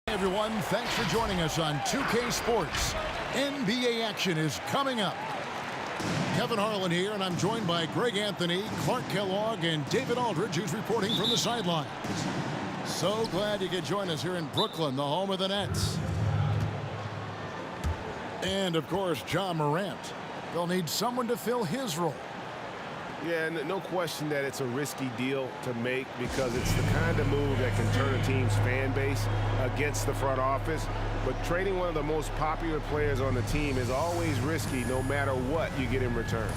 Hey everyone, thanks for joining us on 2K Sports. NBA action is coming up. Kevin Harlan here, and I'm joined by Greg Anthony, Clark Kellogg, and David Aldridge, who's reporting from the sidelines. So glad you could join us here in Brooklyn, the home of the Nets. And, of course, John Morant. They'll need someone to fill his role. Yeah, no question that it's a risky deal to make because it's the kind of move that can turn a team's fan base against the front office. But trading one of the most popular players on the team is always risky no matter what you get in return.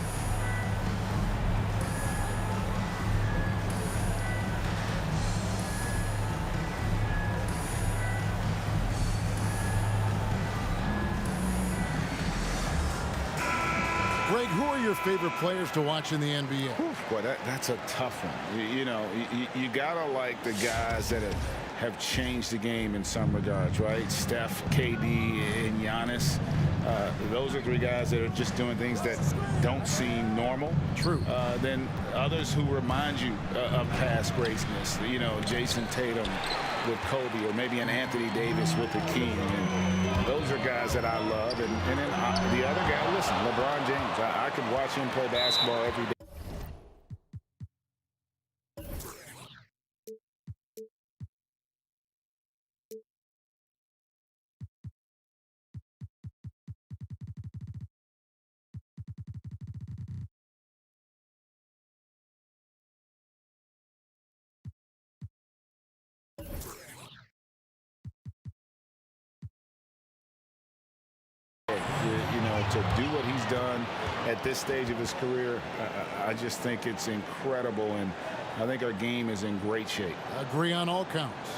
Greg, who are your favorite players to watch in the NBA? Boy, that's a tough one. You gotta like the guys that have changed the game in some regards, right? Steph, KD, and Giannis. Those are three guys that are just doing things that don't seem normal. True. Then others who remind you of past greatness. Jason Tatum with Kobe, or maybe an Anthony Davis with Hakeem. And those are guys that I love. And then the other guy, listen, LeBron James. I could watch him play basketball every day. To do what he's done at this stage of his career, I just think it's incredible, and I think our game is in great shape. Agree on all counts.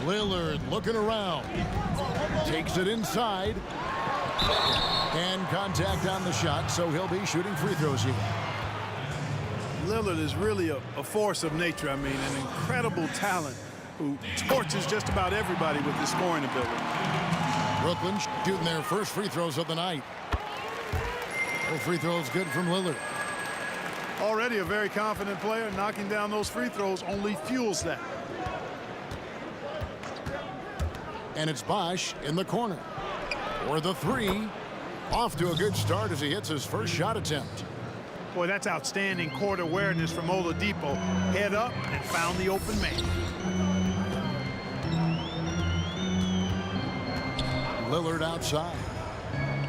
Lillard looking around. Takes it inside. And contact on the shot, so he'll be shooting free throws here. Lillard is really a force of nature. I mean, an incredible talent who torches just about everybody with his scoring ability. Brooklyn shooting their first free throws of the night. Those free throws good from Lillard. Already a very confident player. Knocking down those free throws only fuels that. And it's Bosh in the corner. For the three. Off to a good start as he hits his first shot attempt. Boy, that's outstanding court awareness from Oladipo. Head up and found the open man. Lillard outside.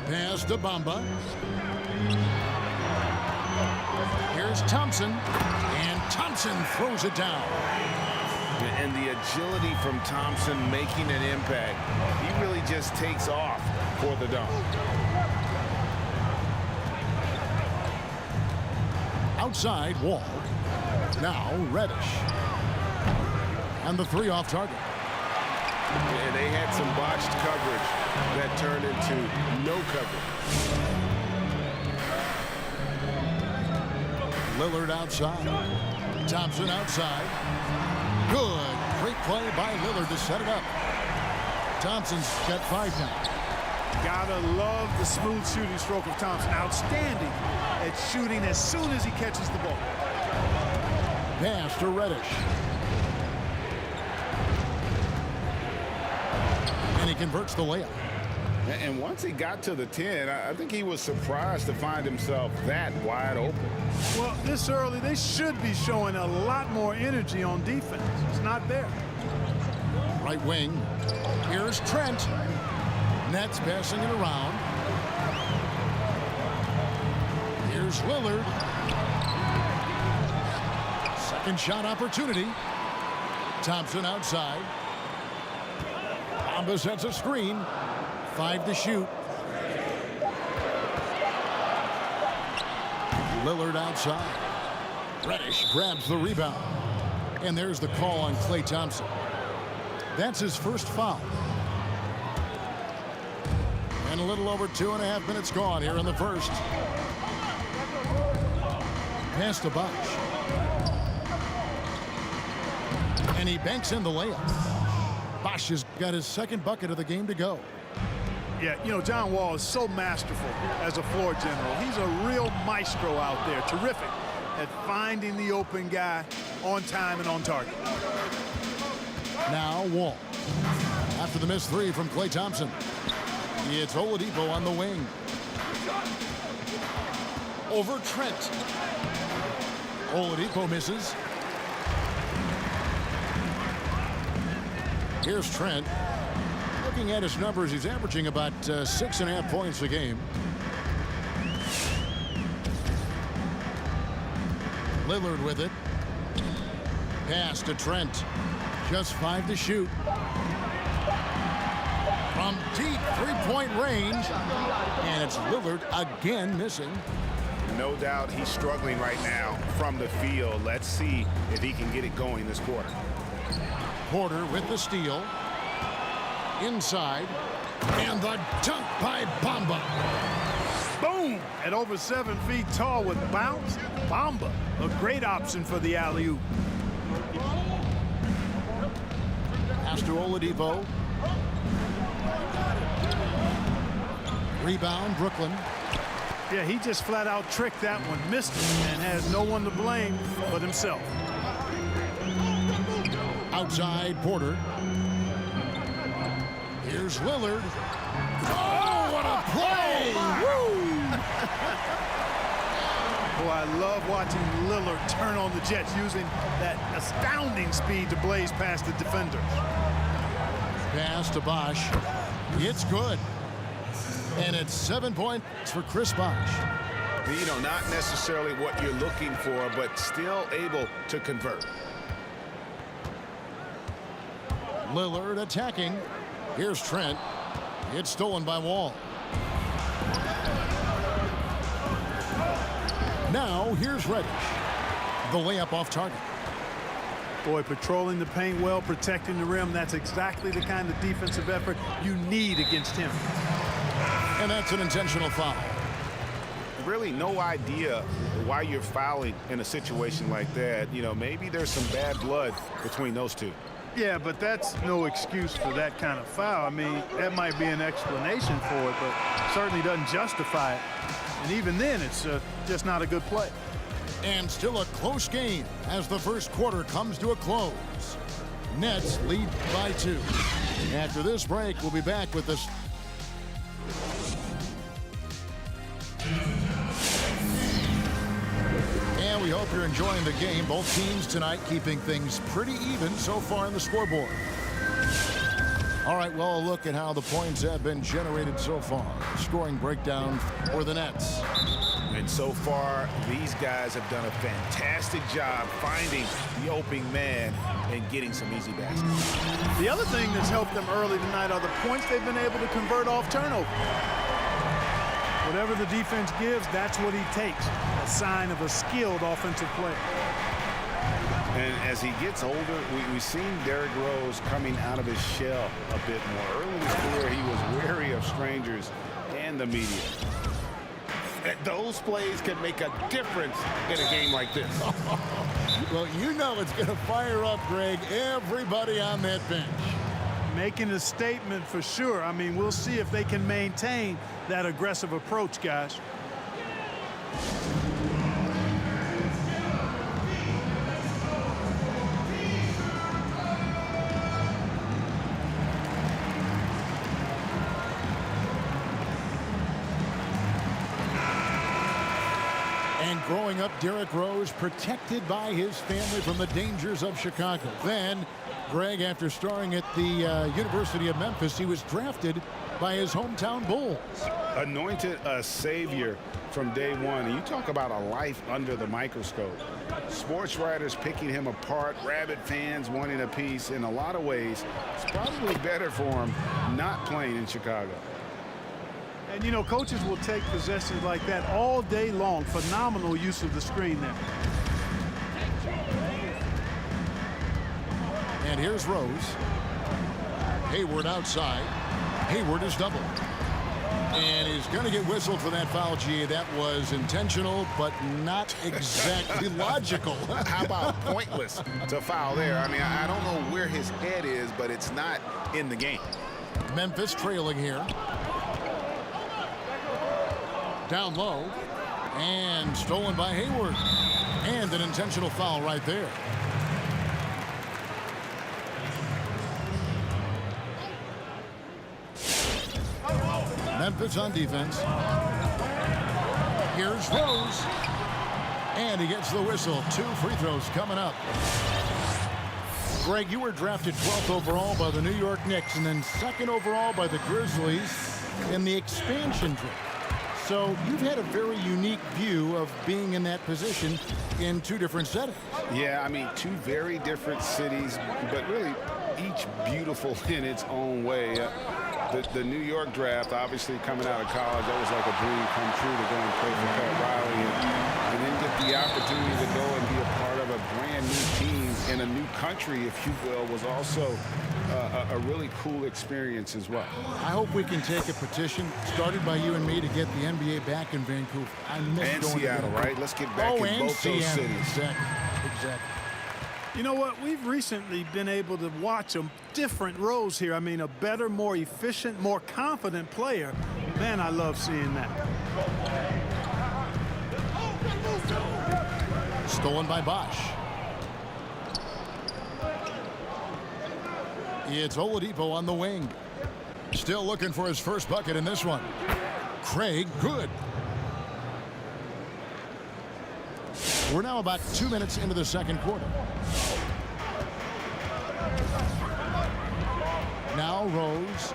Pass to Bamba. Here's Thompson. And Thompson throws it down. And the agility from Thompson making an impact. He really just takes off for the dunk. Outside, Wall. Now Reddish. And the three off target. Yeah, they had some botched coverage that turned into no coverage. Lillard outside. Thompson outside. Good. Great play by Lillard to set it up. Thompson's got 5 now. Gotta love the smooth shooting stroke of Thompson. Outstanding at shooting as soon as he catches the ball. Pass to Reddish. And he converts the layup. And once he got to the 10, I think he was surprised to find himself that wide open. Well, this early, they should be showing a lot more energy on defense. It's not there. Right wing. Here's Trent. Nets passing it around. Here's Lillard. Second shot opportunity. Thompson outside. Bamba sets a screen. 5 to shoot. Lillard outside. Reddish grabs the rebound. And there's the call on Klay Thompson. That's his first foul. And a little over 2.5 minutes gone here in the first. Pass to Bosh. And he banks in the layup. Bosh has got his second bucket of the game to go. Yeah, you know, John Wall is so masterful as a floor general. He's a real maestro out there. Terrific at finding the open guy on time and on target. Now Wall. After the missed three from Klay Thompson. It's Oladipo on the wing. Over Trent. Oladipo misses. Here's Trent. Looking at his numbers, he's averaging about 6.5 points a game. Lillard with it. Pass to Trent. Just 5 to shoot. From deep three-point range. And it's Lillard again missing. No doubt he's struggling right now from the field. Let's see if he can get it going this quarter. Porter with the steal. Inside. And the dunk by Bamba. Boom! At over 7 feet tall with bounce, Bamba, a great option for the alley-oop. Pass to Oladipo. Rebound, Brooklyn. Yeah, he just flat out tricked that one, missed it, and has no one to blame but himself. Outside, Porter. Here's Lillard. Oh, what a play! Woo! Boy, I love watching Lillard turn on the Jets using that astounding speed to blaze past the defenders. Pass to Bosh. It's good. And it's 7 points for Chris Bosh. You know, not necessarily what you're looking for, but still able to convert. Lillard attacking. Here's Trent. It's stolen by Wall. Now here's Reddish. The layup off target. Boy, patrolling the paint well, protecting the rim, that's exactly the kind of defensive effort you need against him. And that's an intentional foul. Really no idea why you're fouling in a situation like that. You know, maybe there's some bad blood between those two. Yeah, but that's no excuse for that kind of foul. I mean, that might be an explanation for it, but certainly doesn't justify it. And even then, it's just not a good play. And still a close game as the first quarter comes to a close. Nets lead by 2. After this break, we'll be back with this. And we hope you're enjoying the game. Both teams tonight keeping things pretty even so far in the scoreboard. All right, well, a look at how the points have been generated so far. Scoring breakdown for the Nets. And so far, these guys have done a fantastic job finding the open man and getting some easy baskets. The other thing that's helped them early tonight are the points they've been able to convert off turnover. Whatever the defense gives, that's what he takes. A sign of a skilled offensive player. And as he gets older, we've seen Derrick Rose coming out of his shell a bit more. Early in his career, he was wary of strangers and the media. Those plays can make a difference in a game like this. Well, you know it's going to fire up, Greg, everybody on that bench. Making a statement for sure. I mean, we'll see if they can maintain that aggressive approach, guys. And growing up, Derrick Rose protected by his family from the dangers of Chicago. Then, Greg, after starring at the University of Memphis, he was drafted by his hometown Bulls. Anointed a savior from day one. And you talk about a life under the microscope. Sports writers picking him apart, rabid fans wanting a piece. In a lot of ways, it's probably better for him not playing in Chicago. And, you know, coaches will take possessions like that all day long. Phenomenal use of the screen there. And here's Rose. Hayward outside. Hayward is doubled. And he's going to get whistled for that foul, G. That was intentional, but not exactly logical. How about pointless to foul there? I mean, I don't know where his head is, but it's not in the game. Memphis trailing here. Down low. And stolen by Hayward. And an intentional foul right there. Memphis on defense. Here's Rose. And he gets the whistle. 2 free throws coming up. Greg, you were drafted 12th overall by the New York Knicks and then 2nd overall by the Grizzlies in the expansion draft. So you've had a very unique view of being in that position in 2 different settings. Yeah, I mean, 2 very different cities, but really each beautiful in its own way. The New York draft, obviously coming out of college, that was like a dream come true to go and play for Pat Riley and then get the opportunity to go and be a part of a brand new team in a new country, if you will, was also a really cool experience as well. I hope we can take a petition started by you and me to get the NBA back in Vancouver. I miss and going Seattle, to right? Let's get back in both those cities. Exactly. You know what? We've recently been able to watch a different Rose here. I mean, a better, more efficient, more confident player. Man, I love seeing that. Stolen by Bosch. It's Oladipo on the wing. Still looking for his first bucket in this one. Craig, good. We're now about 2 minutes into the second quarter. Now Rose.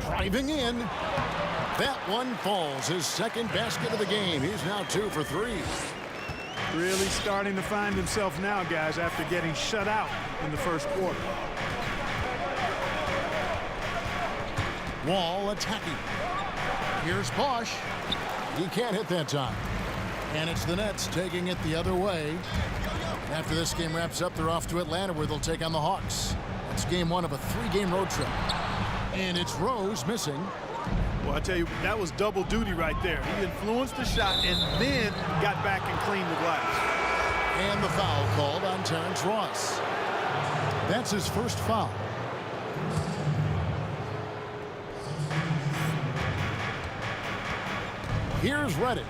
Driving in. That one falls. His second basket of the game. He's now 2 for 3. Really starting to find himself now, guys, after getting shut out in the first quarter. Wall attacking. Here's Bosch. He can't hit that time. And it's the Nets taking it the other way. After this game wraps up, they're off to Atlanta where they'll take on the Hawks. It's game one of a 3-game road trip. And it's Rose missing. Well, I tell you, that was double duty right there. He influenced the shot and then got back and cleaned the glass. And the foul called on Terrence Ross. That's his first foul. Here's Reddish.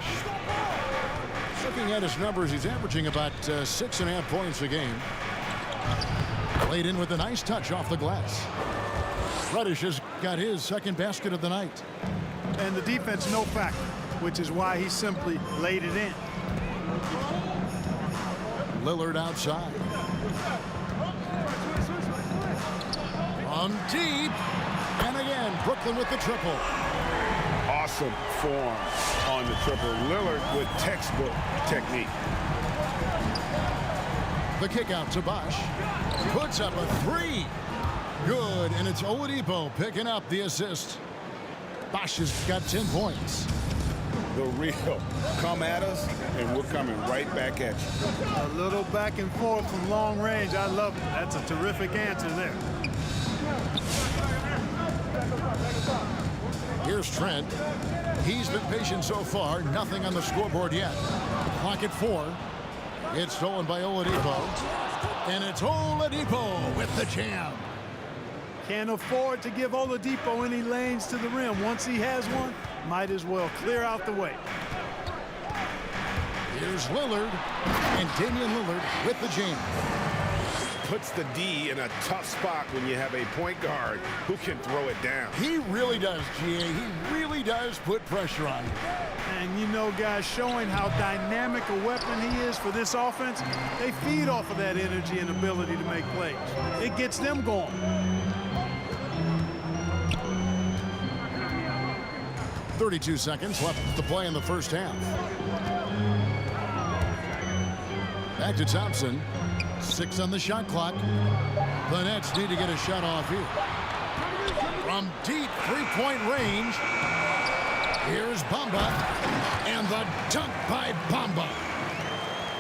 Looking at his numbers, he's averaging about 6.5 points a game. Played in with a nice touch off the glass. Reddish has got his second basket of the night. And the defense no factor, which is why he simply laid it in. Lillard outside. From deep. And again, Brooklyn with the triple. Awesome form on the triple. Lillard with textbook technique. The kick out to Bosh. Puts up a 3. Good, and it's Oladipo picking up the assist. Bosh has got 10 points. The real come at us, and we're coming right back at you. A little back and forth from long range. I love it. That's a terrific answer there. Here's Trent. He's been patient so far. Nothing on the scoreboard yet. Clock at 4. It's stolen by Oladipo. And it's Oladipo with the jam. Can't afford to give Oladipo any lanes to the rim. Once he has one, might as well clear out the way. Here's Lillard. And Damian Lillard with the jam. Puts the D in a tough spot when you have a point guard who can throw it down. He really does, GA. He really does put pressure on him. And you know, guys, showing how dynamic a weapon he is for this offense, they feed off of that energy and ability to make plays. It gets them going. .32 seconds left to play in the first half. Back to Thompson. 6 on the shot clock. The Nets need to get a shot off here. From deep 3-point range, here's Bamba. And the dunk by Bamba.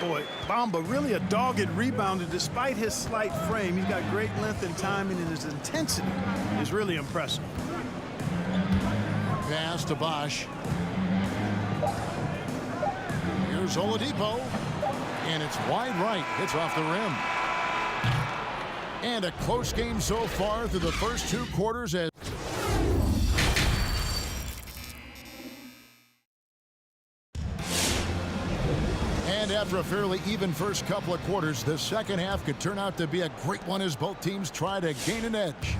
Boy, Bamba really a dogged rebounder despite his slight frame. He's got great length and timing, and his intensity is really impressive. Pass to Bosh. Here's Oladipo. And it's wide right. Hits off the rim. And a close game so far through the first 2 quarters. And after a fairly even first couple of quarters, the second half could turn out to be a great one as both teams try to gain an edge.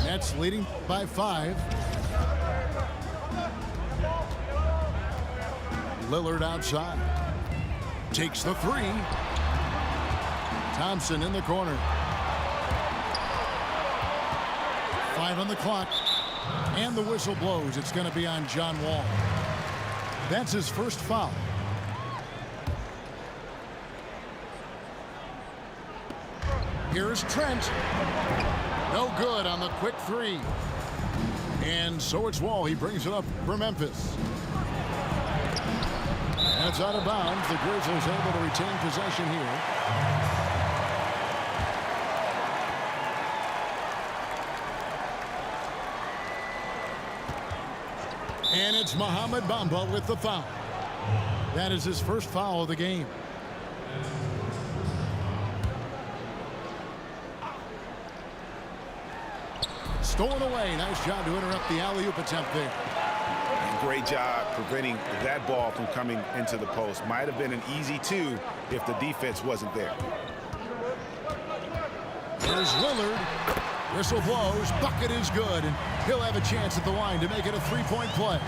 Nets leading by 5. Lillard outside. Takes the 3. Thompson in the corner. 5 on the clock. And the whistle blows. It's going to be on John Wall. That's his first foul. Here's Trent. No good on the quick 3. And so it's Wall. He brings it up for Memphis. And it's out of bounds. The Grizzlies able to retain possession here. And it's Mohamed Bamba with the foul. That is his first foul of the game. Stolen away. Nice job to interrupt the alley-oop attempt there. Great job preventing that ball from coming into the post. Might have been an easy 2 if the defense wasn't there. There's Lillard. Whistle blows. Bucket is good. And he'll have a chance at the line to make it a 3-point play.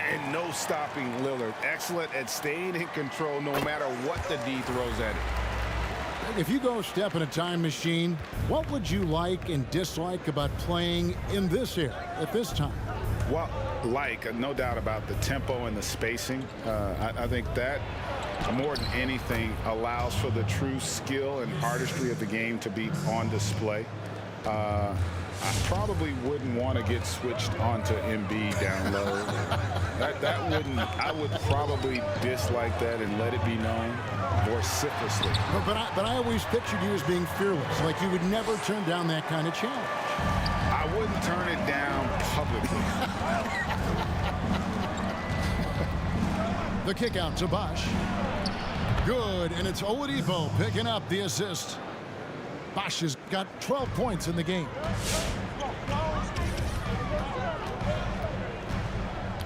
And no stopping Lillard. Excellent at staying in control no matter what the D throws at him. If you go step in a time machine, what would you like and dislike about playing in this era at this time? Well, no doubt about the tempo and the spacing. I think that more than anything allows for the true skill and artistry of the game to be on display. I probably wouldn't want to get switched onto Embiid down low. I would probably dislike that and let it be known vociferously. But I always pictured you as being fearless, like you would never turn down that kind of challenge. I wouldn't turn it down publicly. The kick out to Bosch. Good, and it's Oladipo picking up the assist. Bosch has got 12 points in the game.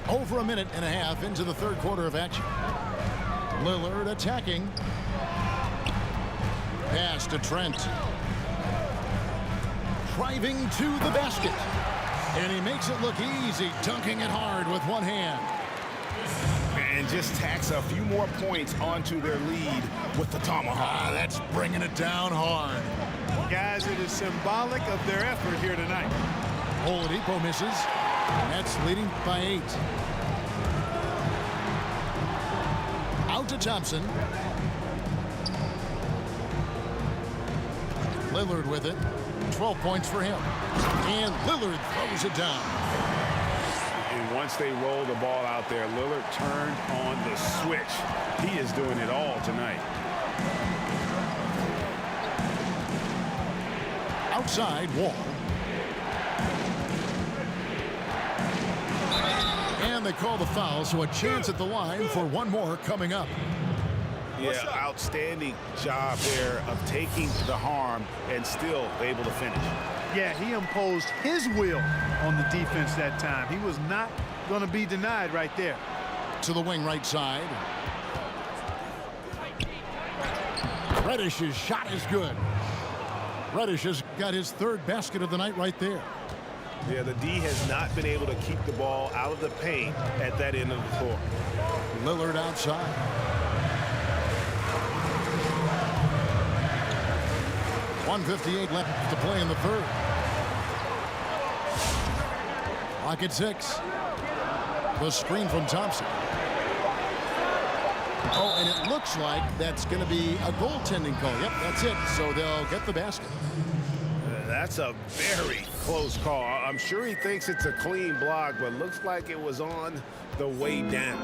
Over a minute and a half into the third quarter of action. Lillard attacking. Pass to Trent. Driving to the basket. And he makes it look easy, dunking it hard with one hand. And just tacks a few more points onto their lead with the tomahawk. That's bringing it down hard. Guys, it is symbolic of their effort here tonight. Oladipo misses. Nets leading by 8. Out to Thompson. Lillard with it. 12 points for him. And Lillard throws it down. And once they roll the ball out there, Lillard turned on the switch. He is doing it all tonight. Outside, Wall. And they call the foul, so a chance at the line for one more coming up. Yeah, outstanding job there of taking the harm and still able to finish. Yeah, he imposed his will on the defense that time. He was not going to be denied right there. To the wing right side. Reddish's shot is good. Reddish has got his third basket of the night right there. Yeah, the D has not been able to keep the ball out of the paint at that end of the court. Lillard outside. .158 left to play in the third. Clock at 6. The screen from Thompson. Oh, and it looks like that's going to be a goaltending call. Yep, that's it. So they'll get the basket. That's a very close call. I'm sure he thinks it's a clean block, but looks like it was on the way down.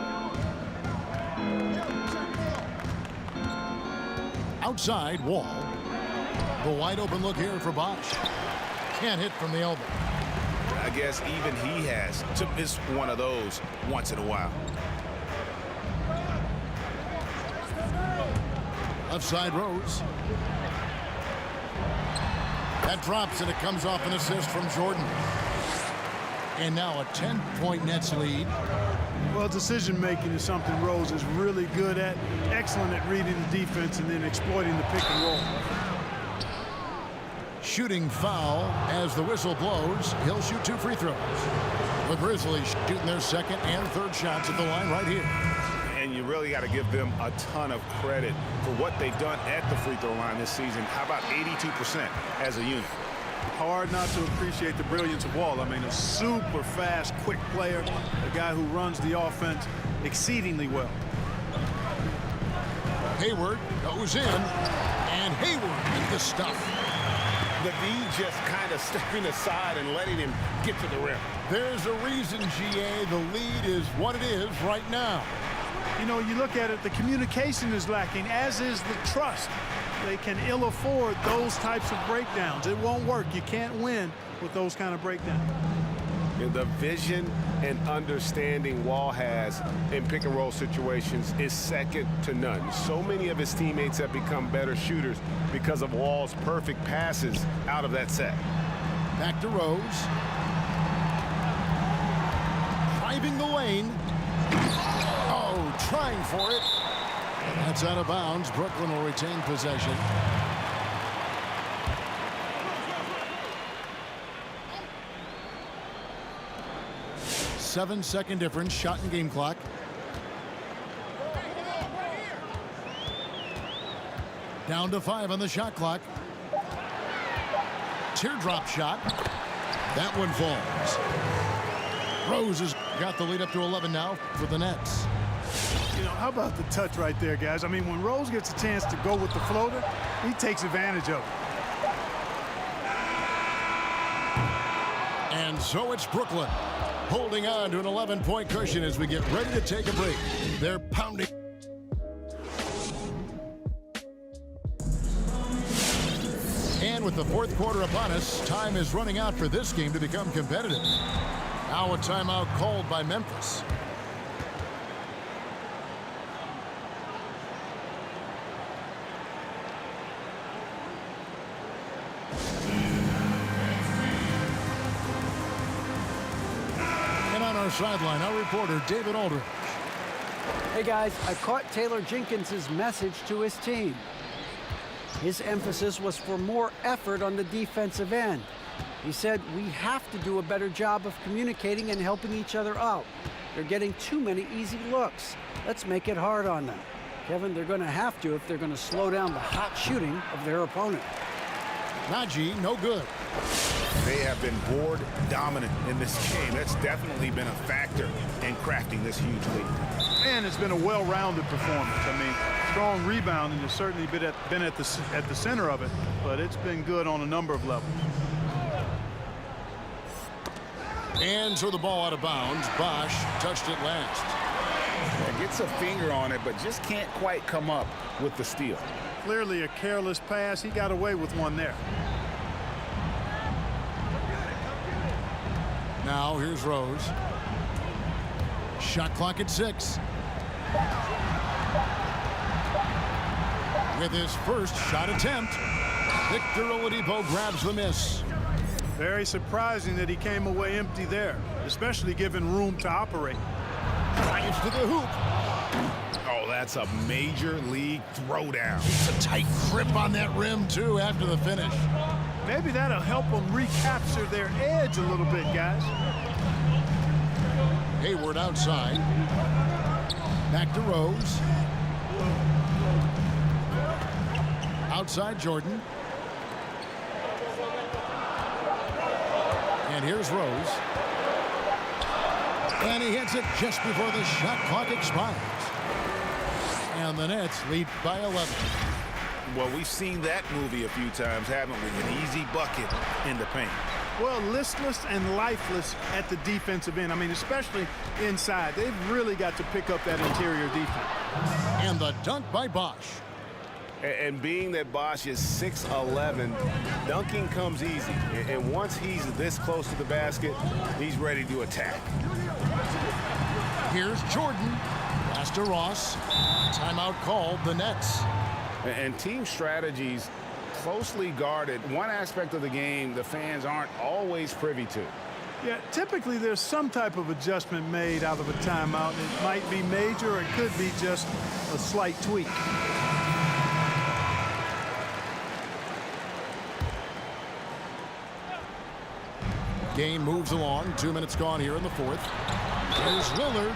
Outside, Wall. The wide open look here for Bosch. Can't hit from the elbow. I guess even he has to miss one of those once in a while. Left side, Rose. That drops, and it comes off an assist from Jordan. And now a 10-point Nets lead. Well, decision-making is something Rose is really good at. Excellent at reading the defense and then exploiting the pick and roll. Shooting foul as the whistle blows. He'll shoot 2 free throws. The Grizzlies shooting their second and third shots at the line right here. And you really got to give them a ton of credit for what they've done at the free throw line this season. How about 82% as a unit? Hard not to appreciate the brilliance of Wall. I mean, a super fast, quick player, a guy who runs the offense exceedingly well. Hayward goes in, and Hayward with the stuff. The D just kind of stepping aside and letting him get to the rim. There's a reason, GA, the lead is what it is right now. You know, you look at it, the communication is lacking, as is the trust. They can ill afford those types of breakdowns. It won't work. You can't win with those kind of breakdowns. The vision and understanding Wall has in pick and roll situations is second to none. So many of his teammates have become better shooters because of Wall's perfect passes out of that set. Back to Rose. Driving the lane. Oh, trying for it. That's out of bounds. Brooklyn will retain possession. Seven-second difference, shot and game clock. Down to 5 on the shot clock. Teardrop shot. That one falls. Rose has got the lead up to 11 now for the Nets. You know, how about the touch right there, guys? I mean, when Rose gets a chance to go with the floater, he takes advantage of it. And so it's Brooklyn holding on to an 11-point cushion as we get ready to take a break. They're pounding. And with the fourth quarter upon us, time is running out for this game to become competitive. Now a timeout called by Memphis. And on our sideline, our reporter, David Aldridge. Hey guys, I caught Taylor Jenkins' message to his team. His emphasis was for more effort on the defensive end. He said, we have to do a better job of communicating and helping each other out. They're getting too many easy looks. Let's make it hard on them. Kevin, they're going to have to if they're going to slow down the hot shooting of their opponent. Najee, no good. They have been board dominant in this game. That's definitely been a factor in crafting this huge lead. And it's been a well-rounded performance. I mean, strong rebounding has certainly been at the center of it, but it's been good on a number of levels. And so the ball out of bounds. Bosch touched it last. Gets a finger on it, but just can't quite come up with the steal. Clearly a careless pass. He got away with one there. Now here's Rose. Shot clock at 6. With his first shot attempt, Victor Oladipo grabs the miss. Very surprising that he came away empty there, especially given room to operate. Drives to the hoop. Oh, that's a major league throwdown. It's a tight grip on that rim, too, after the finish. Maybe that'll help them recapture their edge a little bit, guys. Hayward outside. Back to Rose. Outside Jordan. And here's Rose. And he hits it just before the shot clock expires. And the Nets lead by 11. Well, we've seen that movie a few times, haven't we? An easy bucket in the paint. Well, listless and lifeless at the defensive end. I mean, especially inside. They've really got to pick up that interior defense. And the dunk by Bosch. And being that Bosch is 6'11", dunking comes easy. And once he's this close to the basket, he's ready to attack. Here's Jordan. Pass to Ross. Timeout called, the Nets. And team strategies closely guarded. One aspect of the game the fans aren't always privy to. Yeah, typically there's some type of adjustment made out of a timeout. It might be major or it could be just a slight tweak. Game moves along. 2 minutes gone here in the fourth. Here's Lillard.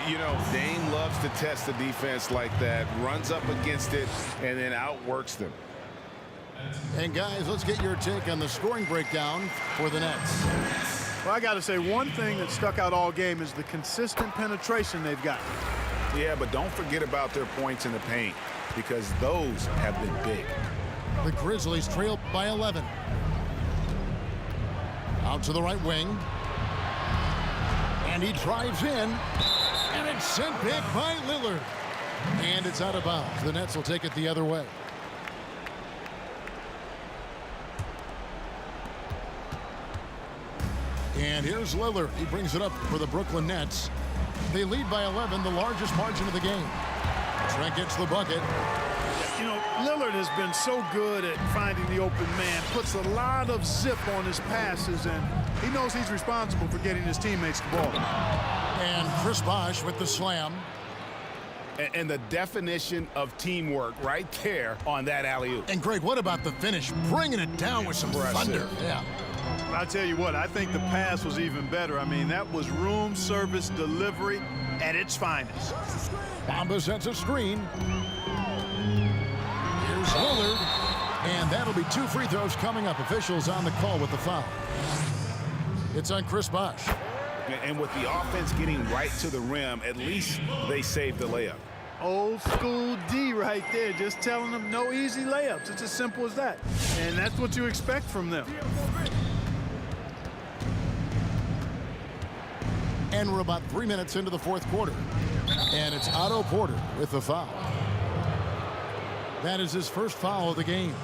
You know, Dame loves to test the defense like that, runs up against it, and then outworks them. And guys, let's get your take on the scoring breakdown for the Nets. Well, I got to say, one thing that stuck out all game is the consistent penetration they've got. Yeah, but don't forget about their points in the paint, because those have been big. The Grizzlies trail by 11. Out to the right wing. And he drives in. And it's sent back by Lillard. And it's out of bounds. The Nets will take it the other way. And here's Lillard. He brings it up for the Brooklyn Nets. They lead by 11, the largest margin of the game. Trent gets the bucket. You know, Lillard has been so good at finding the open man, puts a lot of zip on his passes, and he knows he's responsible for getting his teammates the ball. And Chris Bosh with the slam. And the definition of teamwork right there on that alley-oop. And Greg, what about the finish? Bringing it down with some thunder. Yeah. I'll tell you what, I think the pass was even better. I mean, that was room service delivery at its finest. Bamba sets a screen. Here's Lillard. And that'll be 2 free throws coming up. Officials on the call with the foul. It's on Chris Bosh. And with the offense getting right to the rim, at least they saved the layup. Old school D right there, just telling them no easy layups. It's as simple as that. And that's what you expect from them. And we're about 3 minutes into the fourth quarter. And it's Otto Porter with the foul. That is his first foul of the game.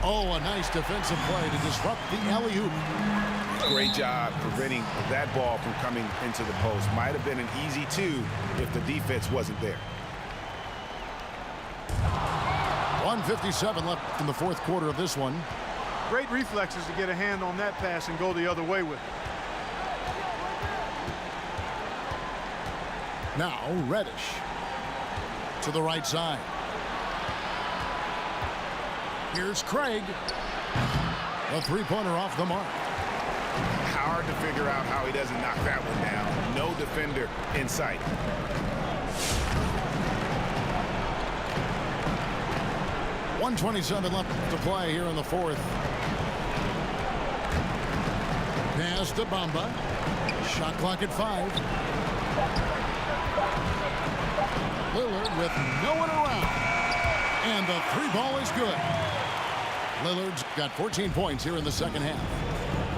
Oh, a nice defensive play to disrupt the alley-oop. Great job preventing that ball from coming into the post. Might have been an easy two if the defense wasn't there. 1:57 left in the fourth quarter of this one. Great reflexes to get a hand on that pass and go the other way with it. Now Reddish to the right side. Here's Craig. A three-pointer off the mark. Hard to figure out how he doesn't knock that one down. No defender in sight. .127 left to play here in the fourth. Pass to Bamba. Shot clock at 5. Lillard with no one around. And the three ball is good. Lillard's got 14 points here in the second half.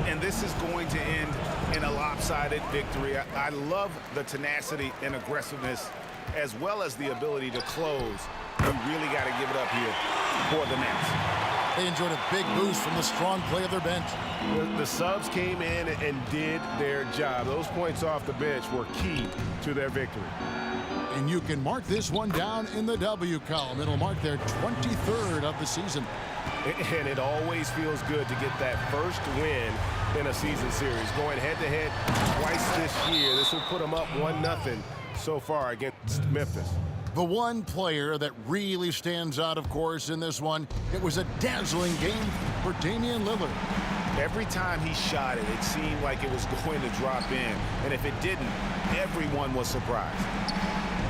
And this is going to end in a lopsided victory. I love the tenacity and aggressiveness as well as the ability to close. You really got to give it up here for the Nets. They enjoyed a big boost from the strong play of their bench. The subs came in and did their job. Those points off the bench were key to their victory. And you can mark this one down in the W column. It'll mark their 23rd of the season. And it always feels good to get that first win in a season series. Going head-to-head twice this year. This will put them up 1-0 so far against Memphis. The one player that really stands out, of course, in this one, it was a dazzling game for Damian Lillard. Every time he shot it, it seemed like it was going to drop in. And if it didn't, everyone was surprised.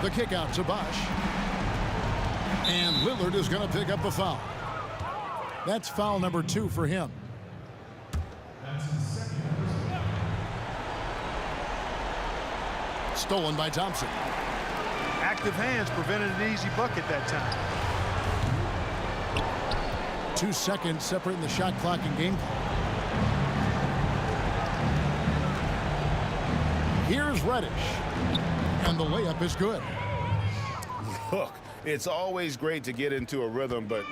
The kick out to Bosh. And Lillard is going to pick up the foul. That's foul number 2 for him. Stolen by Thompson. Active hands prevented an easy bucket that time. 2 seconds separating the shot clock and game clock. Here's Reddish. And the layup is good. Look, it's always great to get into a rhythm, but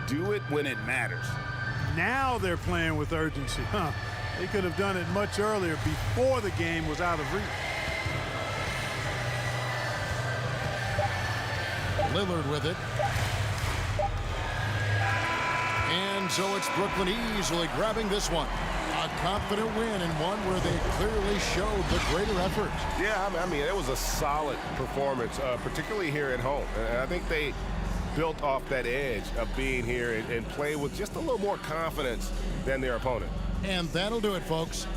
do it when it matters. Now they're playing with urgency. They could have done it much earlier before the game was out of reach. Lillard with it. And so it's Brooklyn easily grabbing this one. A confident win and one where they clearly showed the greater effort. Yeah, I mean, it was a solid performance, particularly here at home. And I think they built off that edge of being here and play with just a little more confidence than their opponent. And that'll do it, folks.